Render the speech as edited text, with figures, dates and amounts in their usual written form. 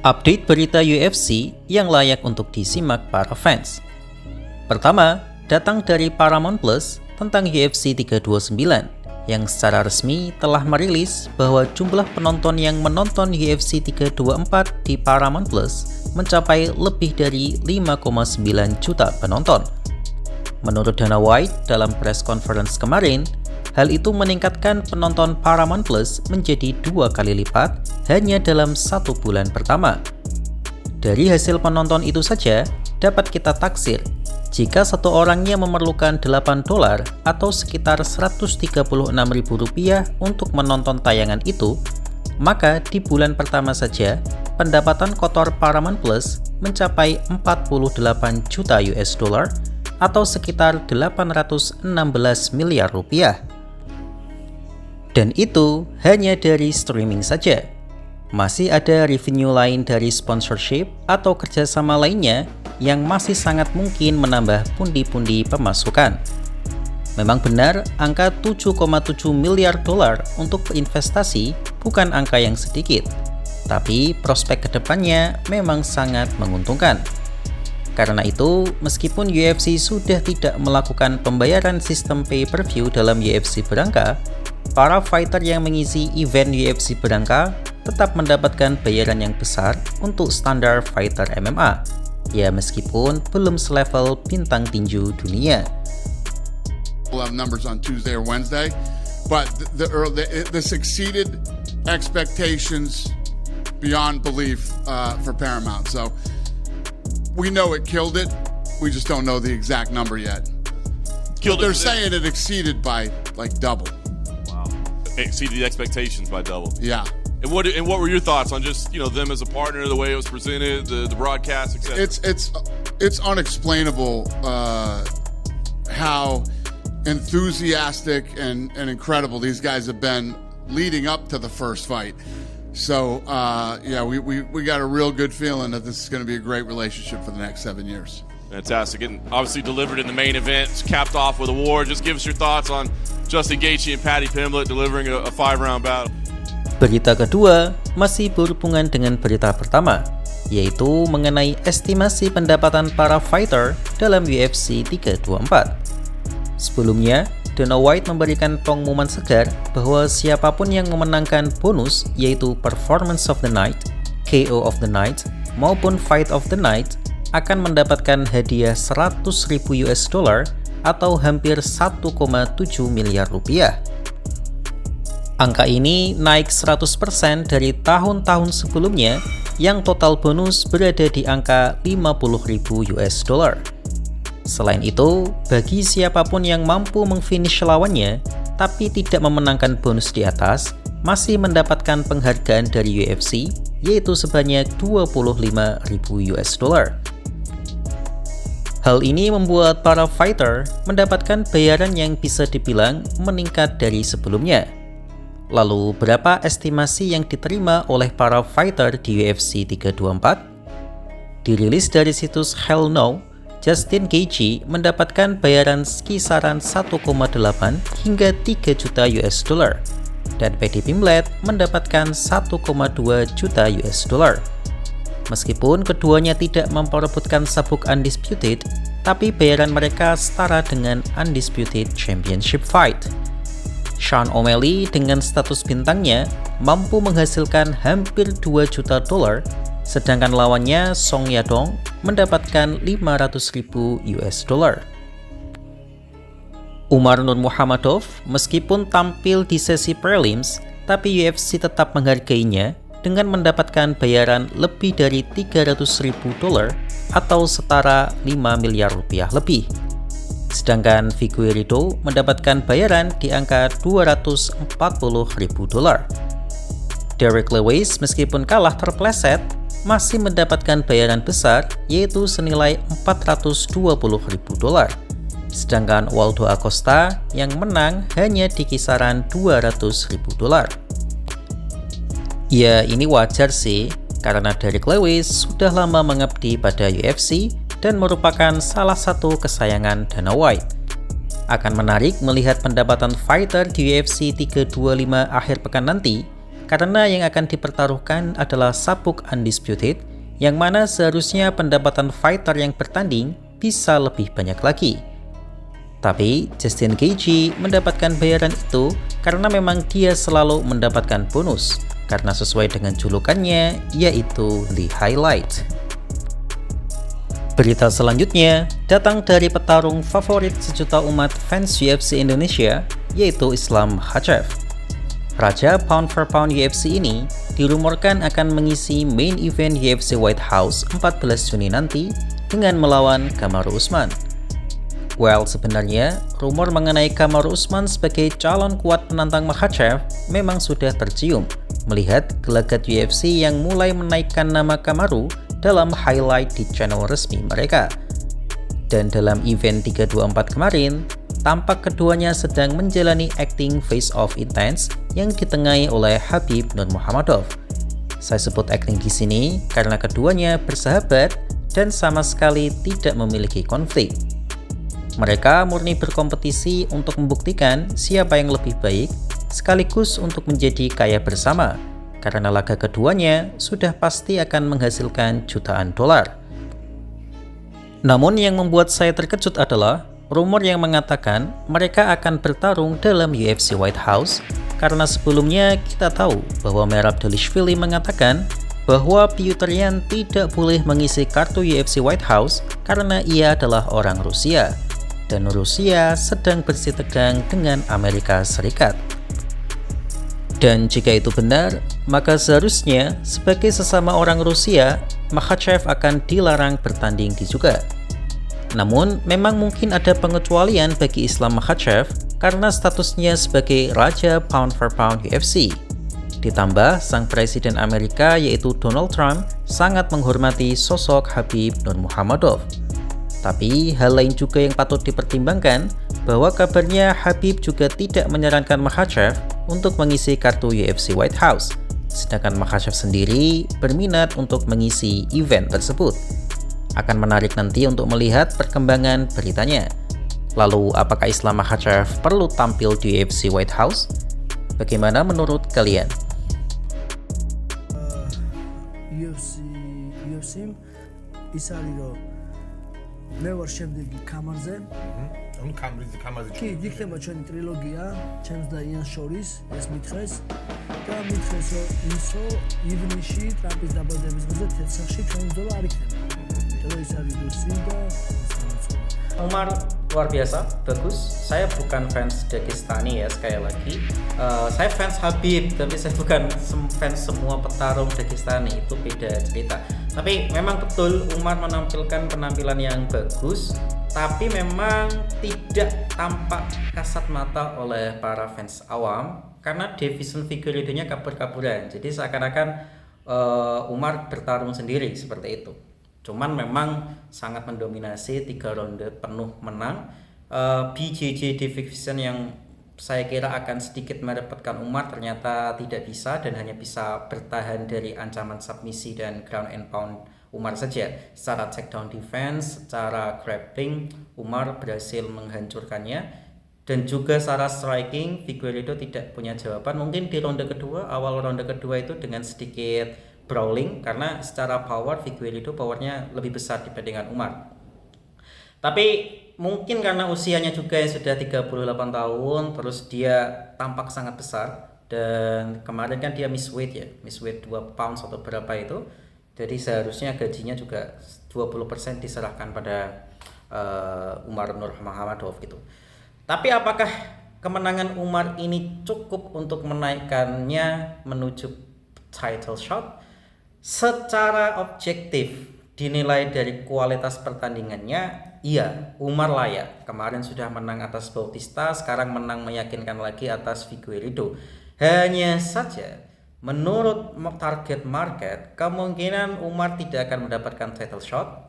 Update berita UFC yang layak untuk disimak para fans. Pertama, datang dari Paramount Plus tentang UFC 329 yang secara resmi telah merilis bahwa jumlah penonton yang menonton UFC 324 di Paramount Plus mencapai lebih dari 5,9 juta penonton. Menurut Dana White dalam press conference kemarin, hal itu meningkatkan penonton Paramount Plus menjadi 2 kali lipat hanya dalam 1 bulan pertama. Dari hasil penonton itu saja, dapat kita taksir jika satu orangnya memerlukan $8 atau sekitar Rp136.000 untuk menonton tayangan itu, maka di bulan pertama saja, pendapatan kotor Paramount Plus mencapai 48 juta US dollar atau sekitar 816 miliar rupiah. Dan itu hanya dari streaming saja. Masih ada revenue lain dari sponsorship atau kerjasama lainnya yang masih sangat mungkin menambah pundi-pundi pemasukan. Memang benar, angka 7,7 miliar dolar untuk investasi bukan angka yang sedikit, tapi prospek kedepannya memang sangat menguntungkan. Karena itu, meskipun UFC sudah tidak melakukan pembayaran sistem pay-per-view dalam UFC berangka, para fighter yang mengisi event UFC berangka tetap mendapatkan bayaran yang besar untuk standar fighter MMA, ya meskipun belum selevel bintang tinju dunia. We'll have numbers on Tuesday or Wednesday, but this exceeded expectations beyond belief for Paramount. So we know it killed it. We just don't know the exact number yet. They're saying it exceeded by like double. Wow, exceeded the expectations by double. Yeah. And what were your thoughts on just them as a partner, the way it was presented, the broadcast, etc.? It's unexplainable how enthusiastic and incredible these guys have been leading up to the first fight. So yeah, we got a real good feeling that this is going to be a great relationship for the next 7 years. Fantastic, and obviously delivered in the main event. It's capped off with a war. Just give us your thoughts on Justin Gaethje and Paddy Pimblett delivering a 5-round battle. Berita kedua masih berhubungan dengan berita pertama, yaitu mengenai estimasi pendapatan para fighter dalam UFC 324. Sebelumnya, Dana White memberikan pengumuman segar bahwa siapapun yang memenangkan bonus yaitu Performance of the Night, KO of the Night, maupun Fight of the Night akan mendapatkan hadiah 100.000 US dollar atau hampir 1,7 miliar rupiah. Angka ini naik 100% dari tahun-tahun sebelumnya yang total bonus berada di angka 50.000 US dollar. Selain itu, bagi siapapun yang mampu memfinish lawannya tapi tidak memenangkan bonus di atas, masih mendapatkan penghargaan dari UFC yaitu sebanyak 25.000 US dollar. Hal ini membuat para fighter mendapatkan bayaran yang bisa dibilang meningkat dari sebelumnya. Lalu, berapa estimasi yang diterima oleh para fighter di UFC 324? Dirilis dari situs Hell No, Justin Gaethje mendapatkan bayaran kisaran 1,8 hingga 3 juta US dollar, dan Paddy Pimblett mendapatkan 1,2 juta US dollar. Meskipun keduanya tidak memperebutkan sabuk undisputed, tapi bayaran mereka setara dengan undisputed championship fight. Sean O'Malley dengan status bintangnya mampu menghasilkan hampir 2 juta dolar, sedangkan lawannya Song Yadong mendapatkan 500.000 US dollar. Umar Nurmagomedov meskipun tampil di sesi prelims, tapi UFC tetap menghargainya dengan mendapatkan bayaran lebih dari 300.000 dolar atau setara 5 miliar rupiah lebih. Sedangkan Figueiredo mendapatkan bayaran di angka 240.000 dolar. Derek Lewis meskipun kalah terpleset, masih mendapatkan bayaran besar yaitu senilai 420.000 dolar. Sedangkan Waldo Acosta yang menang hanya di kisaran 200.000 dolar. Ya, ini wajar sih, karena Derek Lewis sudah lama mengabdi pada UFC dan merupakan salah satu kesayangan Dana White. Akan menarik melihat pendapatan fighter di UFC 325 akhir pekan nanti karena yang akan dipertaruhkan adalah sabuk undisputed, yang mana seharusnya pendapatan fighter yang bertanding bisa lebih banyak lagi. Tapi Justin Gaethje mendapatkan bayaran itu karena memang dia selalu mendapatkan bonus, karena sesuai dengan julukannya yaitu The Highlight. Berita selanjutnya datang dari petarung favorit sejuta umat fans UFC Indonesia, yaitu Islam Makhachev. Raja pound for pound UFC ini dirumorkan akan mengisi main event UFC White House 14 Juni nanti dengan melawan Kamaru Usman. Well, sebenarnya rumor mengenai Kamaru Usman sebagai calon kuat penantang Makhachev memang sudah tercium melihat gelagat UFC yang mulai menaikkan nama Kamaru dalam highlight di channel resmi mereka. Dan dalam event 324 kemarin, tampak keduanya sedang menjalani acting face-off intense yang ditengahi oleh Khabib Nurmagomedov. Saya sebut acting di sini karena keduanya bersahabat dan sama sekali tidak memiliki konflik. Mereka murni berkompetisi untuk membuktikan siapa yang lebih baik, sekaligus untuk menjadi kaya bersama, karena laga keduanya sudah pasti akan menghasilkan jutaan dolar. Namun yang membuat saya terkejut adalah rumor yang mengatakan mereka akan bertarung dalam UFC White House, karena sebelumnya kita tahu bahwa Merab Dvalishvili mengatakan bahwa Petr Yan tidak boleh mengisi kartu UFC White House karena ia adalah orang Rusia, dan Rusia sedang bersih tegang dengan Amerika Serikat. Dan jika itu benar, maka seharusnya sebagai sesama orang Rusia, Makhachev akan dilarang bertanding di juga. Namun, memang mungkin ada pengecualian bagi Islam Makhachev karena statusnya sebagai Raja Pound for Pound UFC. Ditambah, sang Presiden Amerika yaitu Donald Trump sangat menghormati sosok Khabib Nurmagomedov. Tapi hal lain juga yang patut dipertimbangkan, bahwa kabarnya Khabib juga tidak menyarankan Makhachev untuk mengisi kartu UFC White House, sedangkan Makhachev sendiri berminat untuk mengisi event tersebut. Akan menarik nanti untuk melihat perkembangan beritanya. Lalu apakah Islam Makhachev perlu tampil di UFC White House? Bagaimana menurut kalian? UFC ის არის რომ მე ვარ შემდეგი კამარზე. ანუ კამარზე. კი, იქნება ჩვენი ტრილოგია, ჩემს და იანს შორის, ეს მითხრეს. და მითხრეს რომ ისო ივნისში ტრამპის დაბადების დღეზე თეთრსახში ჩვენი ბრძოლა არ იქნება. Jadi ის არის რუსი და Umar luar biasa, bagus. Saya bukan fans Dagestani ya, sekali lagi. Saya fans Khabib, tapi saya bukan fans semua petarung Dagestani, itu beda cerita. Tapi memang betul Umar menampilkan penampilan yang bagus, tapi memang tidak tampak kasat mata oleh para fans awam karena division Figueiredo-nya kabur-kaburan. Jadi seakan-akan Umar bertarung sendiri seperti itu. Cuman memang sangat mendominasi 3 ronde penuh menang. BJJ division yang saya kira akan sedikit merepotkan Umar ternyata tidak bisa dan hanya bisa bertahan dari ancaman submisi dan ground and pound Umar saja. Secara takedown defense, secara grappling Umar berhasil menghancurkannya, dan juga secara striking Figueiredo tidak punya jawaban. Mungkin di ronde kedua, awal ronde kedua itu dengan sedikit brawling karena secara power Figueiredo powernya lebih besar dibandingkan Umar. Tapi mungkin karena usianya juga yang sudah 38 tahun, terus dia tampak sangat besar, dan kemarin kan dia miss weight ya, miss weight 2 pounds atau berapa itu. Jadi seharusnya gajinya juga 20% diserahkan pada Umar Nurmagomedov gitu. Tapi apakah kemenangan Umar ini cukup untuk menaikkannya menuju title shot? Secara objektif dinilai dari kualitas pertandingannya, iya, Umar layak. Kemarin sudah menang atas Bautista, sekarang menang meyakinkan lagi atas Figueiredo. Hanya saja menurut target market, kemungkinan Umar tidak akan mendapatkan title shot